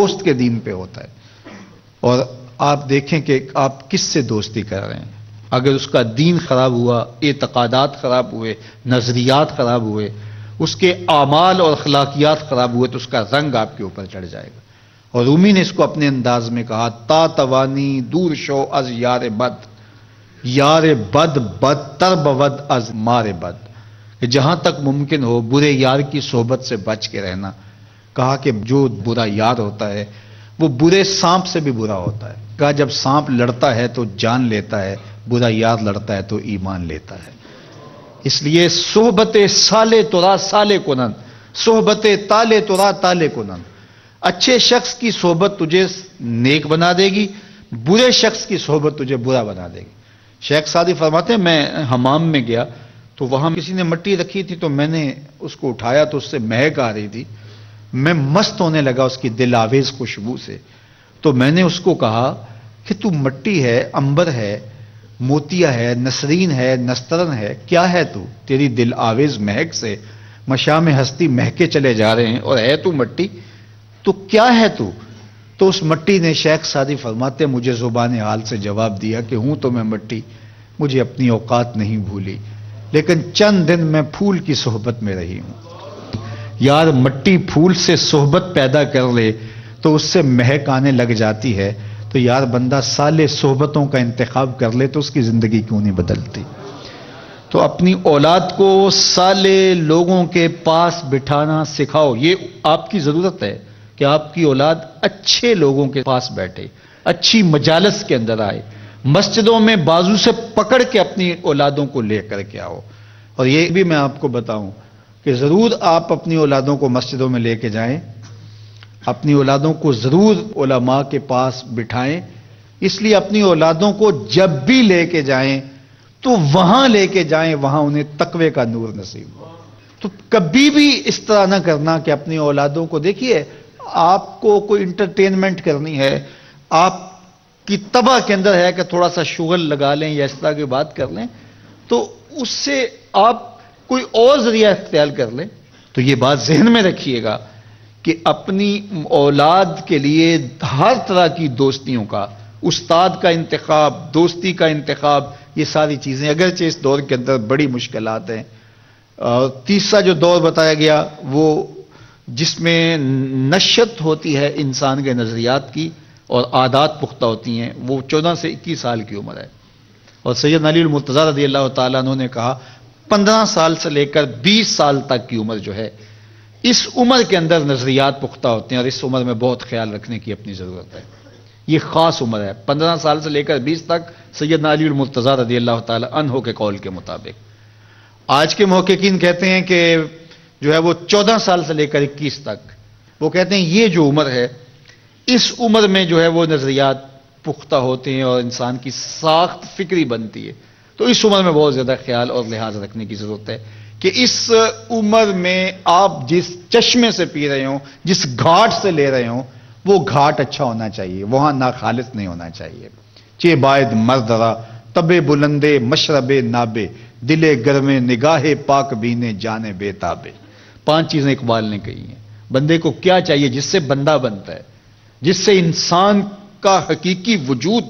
دوست کے دین پہ ہوتا ہے. اور آپ دیکھیں کہ آپ کس سے دوستی کر رہے ہیں. اگر اس کا دین خراب ہوا، اعتقادات خراب ہوئے، نظریات خراب ہوئے، اس کے اعمال اور اخلاقیات خراب ہوئے، تو اس کا رنگ آپ کے اوپر چڑھ جائے گا. اور رومی نے اس کو اپنے انداز میں کہا، تا توانی دور شو از یار بد، یار بد بدتر بود از مار بد. کہ جہاں تک ممکن ہو برے یار کی صحبت سے بچ کے رہنا. کہا کہ جو برا یار ہوتا ہے وہ برے سانپ سے بھی برا ہوتا ہے. کہا جب سانپ لڑتا ہے تو جان لیتا ہے، برا یار لڑتا ہے تو ایمان لیتا ہے. اس لیے صحبت سالے ترا سالے کنن، صحبت تالے ترا تالے کنن. اچھے شخص کی صحبت تجھے نیک بنا دے گی، برے شخص کی صحبت تجھے برا بنا دے گی. شیخ سعدی فرماتے ہیں میں حمام میں گیا تو وہاں کسی نے مٹی رکھی تھی، تو میں نے اس کو اٹھایا تو اس سے مہک آ رہی تھی. میں مست ہونے لگا اس کی دل آویز خوشبو سے. تو میں نے اس کو کہا کہ تو مٹی ہے، عنبر ہے، موتیا ہے، نسرین ہے، نسترن ہے، کیا ہے تو؟ تیری دل آویز مہک سے مشام ہستی مہکے چلے جا رہے ہیں اور ہے تو مٹی، تو کیا ہے تو؟ تو اس مٹی نے، شیخ سعدی فرماتے مجھے زبان حال سے جواب دیا کہ ہوں تو میں مٹی، مجھے اپنی اوقات نہیں بھولی، لیکن چند دن میں پھول کی صحبت میں رہی ہوں. یار مٹی پھول سے صحبت پیدا کر لے تو اس سے مہک آنے لگ جاتی ہے. تو یار بندہ سالے صحبتوں کا انتخاب کر لے تو اس کی زندگی کیوں نہیں بدلتی. تو اپنی اولاد کو سالے لوگوں کے پاس بٹھانا سکھاؤ. یہ آپ کی ضرورت ہے کہ آپ کی اولاد اچھے لوگوں کے پاس بیٹھے، اچھی مجالس کے اندر آئے. مسجدوں میں بازو سے پکڑ کے اپنی اولادوں کو لے کر کے آؤ. اور یہ بھی میں آپ کو بتاؤں کہ ضرور آپ اپنی اولادوں کو مسجدوں میں لے کے جائیں، اپنی اولادوں کو ضرور علماء کے پاس بٹھائیں. اس لیے اپنی اولادوں کو جب بھی لے کے جائیں تو وہاں لے کے جائیں وہاں انہیں تقوی کا نور نصیب ہو. تو کبھی بھی اس طرح نہ کرنا کہ اپنی اولادوں کو، دیکھیے آپ کو کوئی انٹرٹینمنٹ کرنی ہے، آپ کی طبع کے اندر ہے کہ تھوڑا سا شغل لگا لیں یا اس طرح کی بات کر لیں، تو اس سے آپ کوئی اور ذریعہ اختیار کر لیں. تو یہ بات ذہن میں رکھیے گا کہ اپنی اولاد کے لیے ہر طرح کی دوستیوں کا، استاد کا انتخاب، دوستی کا انتخاب، یہ ساری چیزیں اگرچہ اس دور کے اندر بڑی مشکلات ہیں. تیسرا جو دور بتایا گیا وہ جس میں نشت ہوتی ہے انسان کے نظریات کی اور عادات پختہ ہوتی ہیں، وہ 14 سے 21 سال کی عمر ہے. اور سید علی المرتضیٰ رضی اللہ تعالیٰ عنہ نے کہا 15 سال سے لے کر 20 سال تک کی عمر جو ہے، اس عمر کے اندر نظریات پختہ ہوتے ہیں اور اس عمر میں بہت خیال رکھنے کی اپنی ضرورت ہے. یہ خاص عمر ہے 15 سال سے لے کر 20 تک، سیدنا علی المرتضیٰ رضی اللہ تعالیٰ عنہ کے قول کے مطابق. آج کے محققین کہتے ہیں کہ جو ہے وہ 14 سال سے لے کر 21 تک، وہ کہتے ہیں یہ جو عمر ہے، اس عمر میں جو ہے وہ نظریات پختہ ہوتے ہیں اور انسان کی ساخت فکری بنتی ہے. تو اس عمر میں بہت زیادہ خیال اور لحاظ رکھنے کی ضرورت ہے کہ اس عمر میں آپ جس چشمے سے پی رہے ہوں، جس گھاٹ سے لے رہے ہوں، وہ گھاٹ اچھا ہونا چاہیے، وہاں ناخالص نہیں ہونا چاہیے. چے باید مردرا تب بلندے مشرب نابے، دلے گرمے نگاہ پاک بینے جانے بے تابے. 5 چیزیں اقبال نے کہی ہیں. بندے کو کیا چاہیے جس سے بندہ بنتا ہے، جس سے انسان کا حقیقی وجود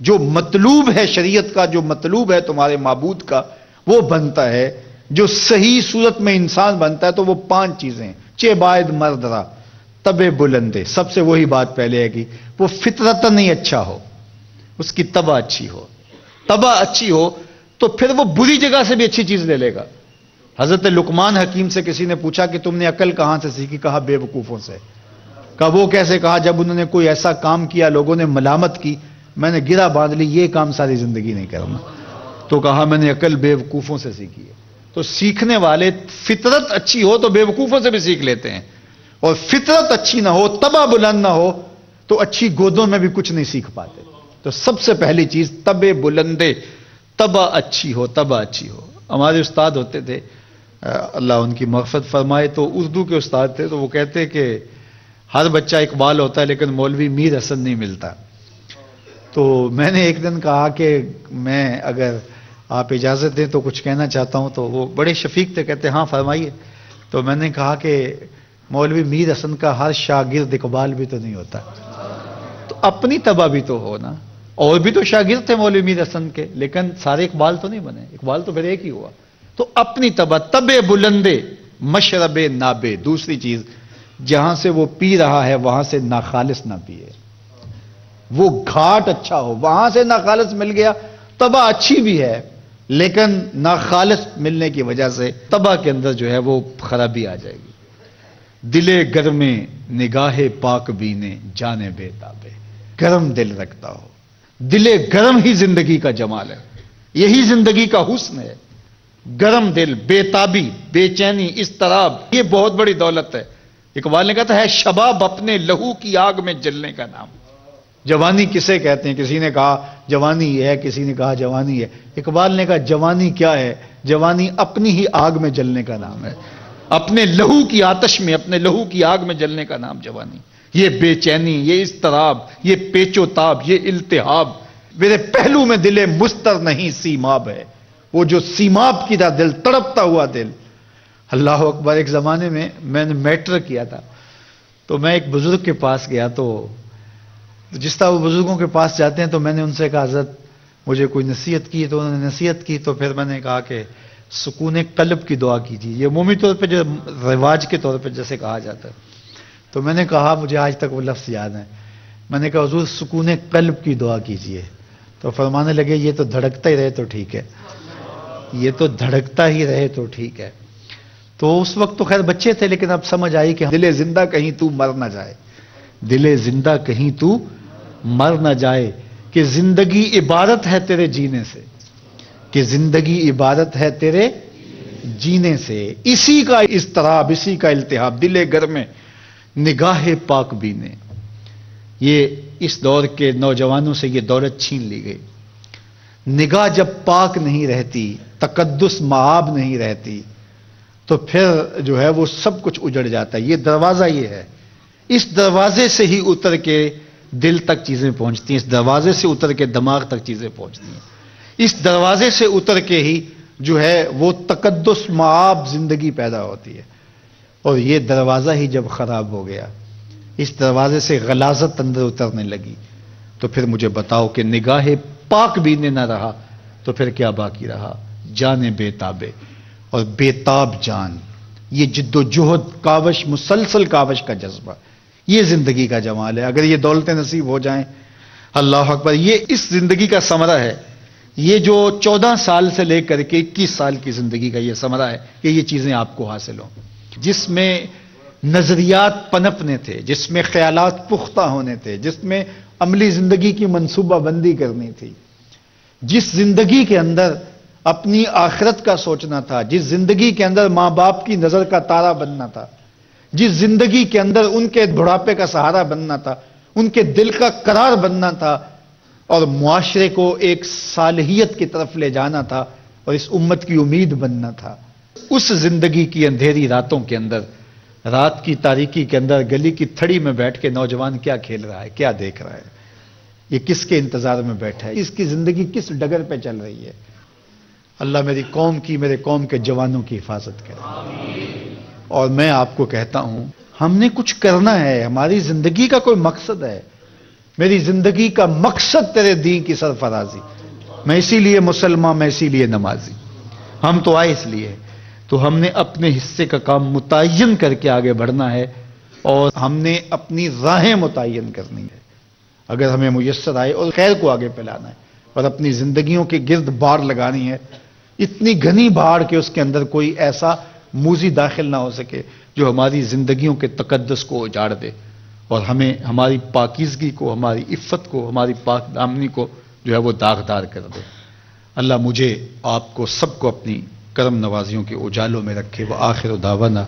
جو مطلوب ہے، شریعت کا جو مطلوب ہے تمہارے معبود کا، وہ بنتا ہے. جو صحیح صورت میں انسان بنتا ہے تو وہ 5 چیزیں. چے باید مردرا تب بلندے، سب سے وہی بات پہلے ہے کہ وہ فطرتاً نہیں اچھا ہو، اس کی طبع اچھی ہو. طبع اچھی ہو تو پھر وہ بری جگہ سے بھی اچھی چیز لے لے گا. حضرت لقمان حکیم سے کسی نے پوچھا کہ تم نے عقل کہاں سے سیکھی؟ کہا بے وقوفوں سے. کہا وہ کیسے؟ کہا جب انہوں نے کوئی ایسا کام کیا، لوگوں نے ملامت کی، میں نے گرہ باندھ لی، یہ کام ساری زندگی نہیں کرنا. تو کہا میں نے عقل بے وقوفوں سے سیکھی ہے. تو سیکھنے والے فطرت اچھی ہو تو بے وقوفوں سے بھی سیکھ لیتے ہیں، اور فطرت اچھی نہ ہو، طبع بلند نہ ہو تو اچھی گودوں میں بھی کچھ نہیں سیکھ پاتے. تو سب سے پہلی چیز طب بلندے، طبع اچھی ہو، طبع اچھی ہو. ہمارے استاد ہوتے تھے، اللہ ان کی مغفرت فرمائے، تو اردو کے استاد تھے، تو وہ کہتے کہ ہر بچہ اقبال ہوتا ہے لیکن مولوی میر حسن نہیں ملتا. تو میں نے ایک دن کہا کہ میں اگر آپ اجازت دیں تو کچھ کہنا چاہتا ہوں. تو وہ بڑے شفیق تھے، کہتے ہاں فرمائیے. تو میں نے کہا کہ مولوی میر حسن کا ہر شاگرد اقبال بھی تو نہیں ہوتا، تو اپنی طبع بھی تو ہو نا. اور بھی تو شاگرد تھے مولوی میر حسن کے، لیکن سارے اقبال تو نہیں بنے، اقبال تو پھر ایک ہی ہوا. تو اپنی طبع طبع بلندے مشرب نابے. دوسری چیز، جہاں سے وہ پی رہا ہے وہاں سے ناخالص نہ پیے. وہ گھاٹ اچھا ہو، وہاں سے ناخالص مل گیا، طبع اچھی بھی ہے لیکن ناخالص ملنے کی وجہ سے طبع کے اندر جو ہے وہ خرابی آ جائے گی. دلے گرمے نگاہ پاک بینے جانے بے تابے. گرم دل رکھتا ہو، دلے گرم ہی زندگی کا جمال ہے، یہی زندگی کا حسن ہے. گرم دل، بے تابی، بے چینی، اضطراب، یہ بہت بڑی دولت ہے. اقبال نے کہا تھا ہے شباب اپنے لہو کی آگ میں جلنے کا نام. جوانی کسے کہتے ہیں؟ کسی نے کہا جوانی ہے، کسی نے کہا جوانی ہے. اقبال نے کہا جوانی کیا ہے؟ جوانی اپنی ہی آگ میں جلنے کا نام ہے. اپنے لہو کی آتش میں، اپنے لہو کی آگ میں جلنے کا نام جوانی. یہ بے چینی، یہ اضطراب، یہ پیچ و تاب، یہ التہاب. میرے پہلو میں دل مستر نہیں سیماب ہے. وہ جو سیماب کی طرح دل، تڑپتا ہوا دل. اللہ اکبر. ایک زمانے میں نے میٹرک کیا تھا، تو میں ایک بزرگ کے پاس گیا. تو جس طرح وہ بزرگوں کے پاس جاتے ہیں تو میں نے ان سے کہا حضرت مجھے کوئی نصیحت کی. تو انہوں نے نصیحت کی. تو پھر میں نے کہا کہ سکون قلب کی دعا کیجیے. یہ عمومی طور پہ جو رواج کے طور پہ جیسے کہا جاتا ہے. تو میں نے کہا، مجھے آج تک وہ لفظ یاد ہے، میں نے کہا حضور سکون قلب کی دعا کیجیے. تو فرمانے لگے یہ تو دھڑکتا ہی رہے تو ٹھیک ہے، یہ تو دھڑکتا ہی رہے تو ٹھیک ہے. تو اس وقت تو خیر بچے تھے، لیکن اب سمجھ آئی کہ دل زندہ کہیں تو مر نہ جائے، دل زندہ کہیں تو مر نہ جائے. کہ زندگی عبادت ہے تیرے جینے سے، کہ زندگی عبادت ہے تیرے جینے سے. اسی کا اضطراب، اسی کا التہاب. دل گھر میں نگاہ پاک بینے. یہ اس دور کے نوجوانوں سے یہ دولت چھین لی گئی. نگاہ جب پاک نہیں رہتی، تقدس معاب نہیں رہتی، تو پھر جو ہے وہ سب کچھ اجڑ جاتا ہے. یہ دروازہ یہ ہے، اس دروازے سے ہی اتر کے دل تک چیزیں پہنچتی ہیں، اس دروازے سے اتر کے دماغ تک چیزیں پہنچتی ہیں، اس دروازے سے اتر کے ہی جو ہے وہ تقدس معاب زندگی پیدا ہوتی ہے. اور یہ دروازہ ہی جب خراب ہو گیا، اس دروازے سے غلاظت اندر اترنے لگی، تو پھر مجھے بتاؤ کہ نگاہ پاک بھی نہ رہا تو پھر کیا باقی رہا؟ جان بے تابے. اور بے تاب جان، یہ جد و جہد، کاوش، مسلسل کاوش کا جذبہ، یہ زندگی کا جمال ہے. اگر یہ دولتیں نصیب ہو جائیں، اللہ اکبر. یہ اس زندگی کا ثمرہ ہے. یہ جو 14 سال سے لے کر کے 21 سال کی زندگی کا یہ ثمرہ ہے کہ یہ چیزیں آپ کو حاصل ہوں، جس میں نظریات پنپنے تھے، جس میں خیالات پختہ ہونے تھے، جس میں عملی زندگی کی منصوبہ بندی کرنی تھی، جس زندگی کے اندر اپنی آخرت کا سوچنا تھا، جس زندگی کے اندر ماں باپ کی نظر کا تارا بننا تھا، جس زندگی کے اندر ان کے بڑھاپے کا سہارا بننا تھا، ان کے دل کا قرار بننا تھا، اور معاشرے کو ایک صالحیت کی طرف لے جانا تھا، اور اس امت کی امید بننا تھا. اس زندگی کی اندھیری راتوں کے اندر، رات کی تاریکی کے اندر، گلی کی تھڑی میں بیٹھ کے نوجوان کیا کھیل رہا ہے، کیا دیکھ رہا ہے؟ یہ کس کے انتظار میں بیٹھا ہے؟ اس کی زندگی کس ڈگر پہ چل رہی ہے؟ اللہ میری قوم کی، میرے قوم کے جوانوں کی حفاظت کرے. اور میں آپ کو کہتا ہوں، ہم نے کچھ کرنا ہے، ہماری زندگی کا کوئی مقصد ہے. میری زندگی کا مقصد تیرے دین کی سرفرازی. میں اسی لیے مسلمان، میں اسی لیے نمازی. ہم تو آئے اس لیے. تو ہم نے اپنے حصے کا کام متعین کر کے آگے بڑھنا ہے، اور ہم نے اپنی راہیں متعین کرنی ہے اگر ہمیں میسر آئے، اور خیر کو آگے پھیلانا ہے، اور اپنی زندگیوں کے گرد باڑ لگانی ہے، اتنی گھنی باڑ کہ اس کے اندر کوئی ایسا موذی داخل نہ ہو سکے جو ہماری زندگیوں کے تقدس کو اجاڑ دے، اور ہمیں ہماری پاکیزگی کو، ہماری عفت کو، ہماری پاک دامنی کو جو ہے وہ داغدار کر دے. اللہ مجھے، آپ کو، سب کو اپنی کرم نوازیوں کے اجالوں میں رکھے. وآخر دعوانا